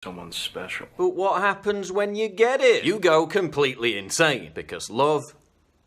someone special. But what happens when you get it? You go completely insane, because love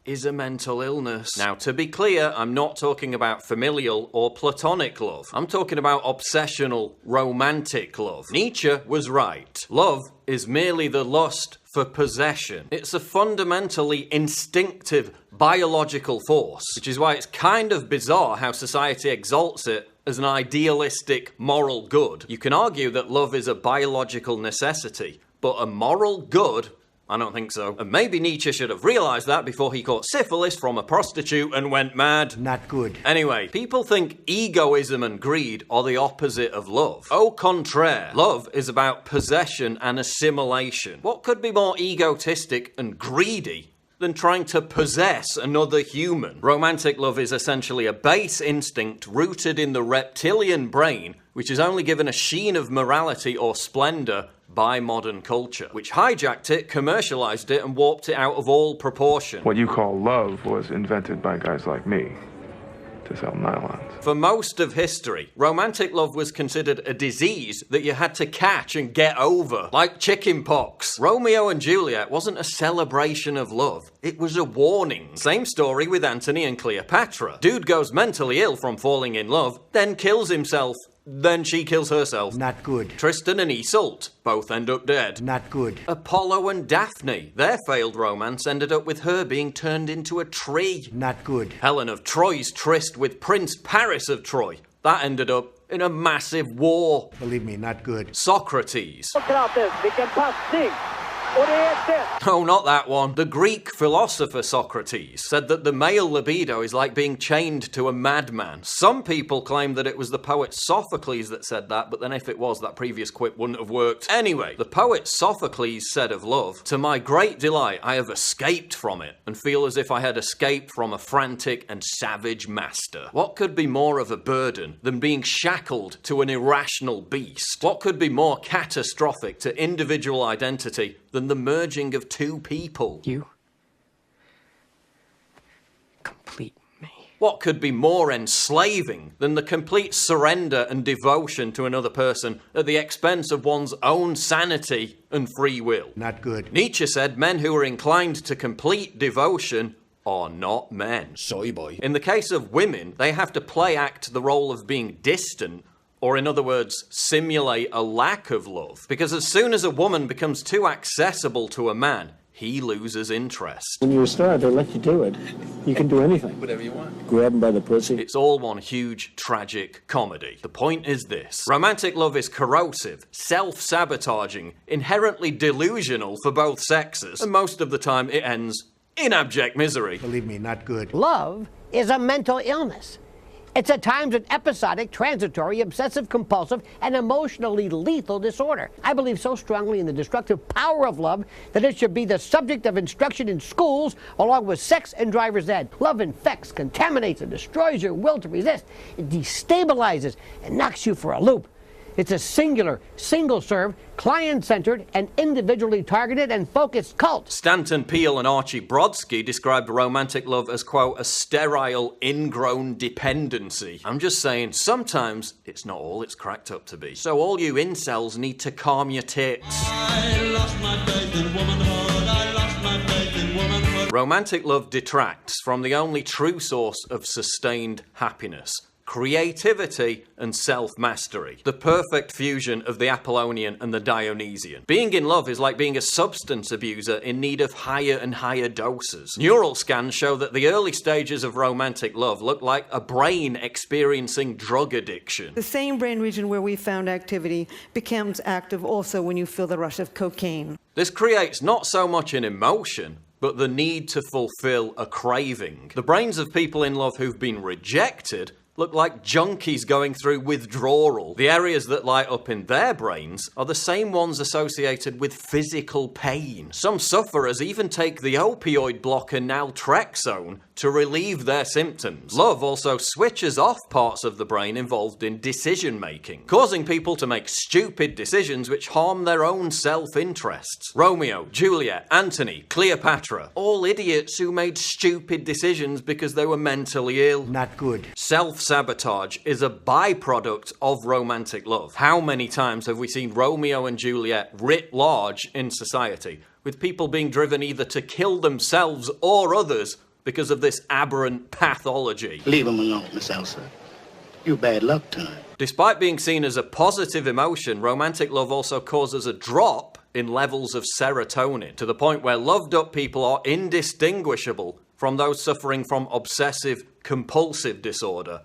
is a mental illness. Now, to be clear, I'm not talking about familial or platonic love. I'm talking about obsessional, romantic love. Nietzsche was right. Love is merely the lust for possession. It's a fundamentally instinctive, biological force, which is why it's kind of bizarre how society exalts it as an idealistic moral good. You can argue that love is a biological necessity, but a moral good? I don't think so. And maybe Nietzsche should have realised that before he caught syphilis from a prostitute and went mad. Not good. Anyway, people think egoism and greed are the opposite of love. Au contraire, love is about possession and assimilation. What could be more egotistic and greedy than trying to possess another human? Romantic love is essentially a base instinct rooted in the reptilian brain, which is only given a sheen of morality or splendour by modern culture, which hijacked it, commercialized it, and warped it out of all proportion. What you call love was invented by guys like me to sell nylons. For most of history, romantic love was considered a disease that you had to catch and get over, like chicken pox. Romeo and Juliet wasn't a celebration of love, it was a warning. Same story with Antony and Cleopatra. Dude goes mentally ill from falling in love, then kills himself. Then she kills herself. Not good. Tristan and Iseult both end up dead. Not good. Apollo and Daphne, their failed romance ended up with her being turned into a tree. Not good. Helen of Troy's tryst with Prince Paris of Troy, that ended up in a massive war. Believe me, not good. Socrates. Oh, not that one. The Greek philosopher Socrates said that the male libido is like being chained to a madman. Some people claim that it was the poet Sophocles that said that, but then if it was, that previous quip wouldn't have worked. Anyway, the poet Sophocles said of love, "To my great delight, I have escaped from it, and feel as if I had escaped from a frantic and savage master." What could be more of a burden than being shackled to an irrational beast? What could be more catastrophic to individual identity than the merging of two people? You complete me. What could be more enslaving than the complete surrender and devotion to another person at the expense of one's own sanity and free will? Not good. Nietzsche said men who are inclined to complete devotion are not men. Soy boy. In the case of women, they have to play act the role of being distant, or in other words, simulate a lack of love. Because as soon as a woman becomes too accessible to a man, he loses interest. When you're a star, they let you do it. You can do anything. Whatever you want. Grab them by the pussy. It's all one huge, tragic comedy. The point is this. Romantic love is corrosive, self-sabotaging, inherently delusional for both sexes, and most of the time it ends in abject misery. Believe me, not good. Love is a mental illness. It's at times an episodic, transitory, obsessive-compulsive, and emotionally lethal disorder. I believe so strongly in the destructive power of love that it should be the subject of instruction in schools along with sex and driver's ed. Love infects, contaminates, and destroys your will to resist. It destabilizes and knocks you for a loop. It's a singular, single-serve, client-centered, and individually targeted and focused cult. Stanton Peele and Archie Brodsky described romantic love as, quote, a sterile, ingrown dependency. I'm just saying, sometimes it's not all it's cracked up to be. So all you incels need to calm your tits. I lost my faith in womanhood. I lost my faith in womanhood. Romantic love detracts from the only true source of sustained happiness: creativity and self-mastery. The perfect fusion of the Apollonian and the Dionysian. Being in love is like being a substance abuser in need of higher and higher doses. Neural scans show that the early stages of romantic love look like a brain experiencing drug addiction. The same brain region where we found activity becomes active also when you feel the rush of cocaine. This creates not so much an emotion, but the need to fulfill a craving. The brains of people in love who've been rejected look like junkies going through withdrawal. The areas that light up in their brains are the same ones associated with physical pain. Some sufferers even take the opioid blocker naltrexone to relieve their symptoms. Love also switches off parts of the brain involved in decision making, causing people to make stupid decisions which harm their own self-interests. Romeo, Juliet, Antony, Cleopatra, all idiots who made stupid decisions because they were mentally ill. Not good. Self self-sabotage is a byproduct of romantic love. How many times have we seen Romeo and Juliet writ large in society, with people being driven either to kill themselves or others because of this aberrant pathology? Leave him alone, Miss Elsa. You bad luck to him. Despite being seen as a positive emotion, romantic love also causes a drop in levels of serotonin, to the point where loved-up people are indistinguishable from those suffering from obsessive-compulsive disorder,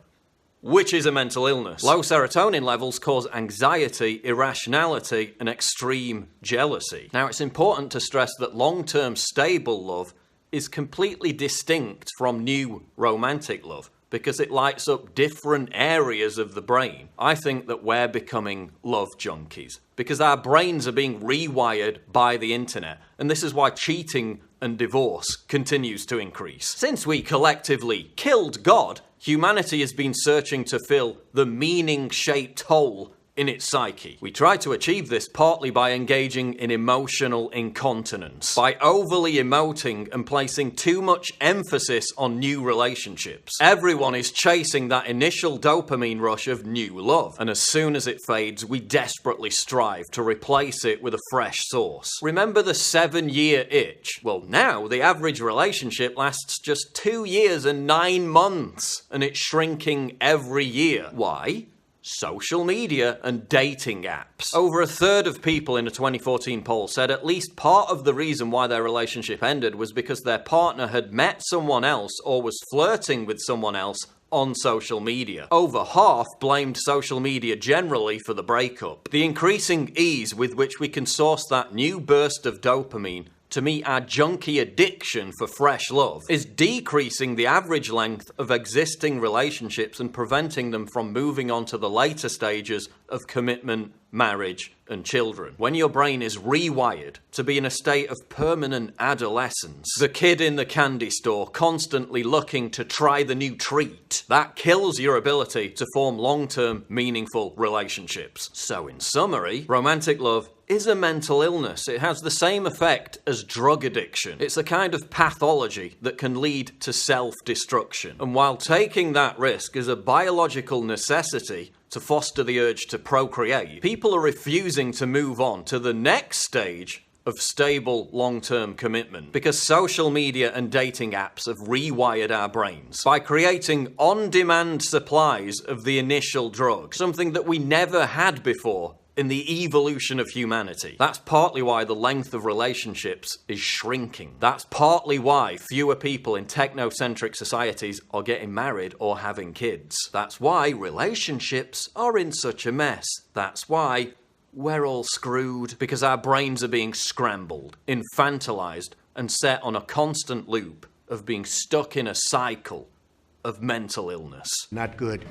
which is a mental illness. Low serotonin levels cause anxiety, irrationality, and extreme jealousy. Now, it's important to stress that long-term stable love is completely distinct from new romantic love, because it lights up different areas of the brain. I think that we're becoming love junkies, because our brains are being rewired by the internet, and this is why cheating and divorce continues to increase. Since we collectively killed God, humanity has been searching to fill the meaning-shaped hole in its psyche. We try to achieve this partly by engaging in emotional incontinence, by overly emoting and placing too much emphasis on new relationships. Everyone is chasing that initial dopamine rush of new love, and as soon as it fades, we desperately strive to replace it with a fresh source. Remember the 7-year itch? Well, now the average relationship lasts just 2 years and 9 months, and it's shrinking every year. Why? Social media and dating apps. Over a third of people in a 2014 poll said at least part of the reason why their relationship ended was because their partner had met someone else or was flirting with someone else on social media. Over half blamed social media generally for the breakup. The increasing ease with which we can source that new burst of dopamine to meet our junkie addiction for fresh love is decreasing the average length of existing relationships and preventing them from moving on to the later stages of commitment, marriage, and children. When your brain is rewired to be in a state of permanent adolescence, the kid in the candy store constantly looking to try the new treat, that kills your ability to form long-term, meaningful relationships. So in summary, romantic love is a mental illness. It has the same effect as drug addiction. It's a kind of pathology that can lead to self-destruction. And while taking that risk is a biological necessity to foster the urge to procreate, people are refusing to move on to the next stage of stable long-term commitment because social media and dating apps have rewired our brains by creating on-demand supplies of the initial drug, something that we never had before in the evolution of humanity. That's partly why the length of relationships is shrinking. That's partly why fewer people in technocentric societies are getting married or having kids. That's why relationships are in such a mess. That's why we're all screwed, because our brains are being scrambled, infantilized, and set on a constant loop of being stuck in a cycle of mental illness. Not good.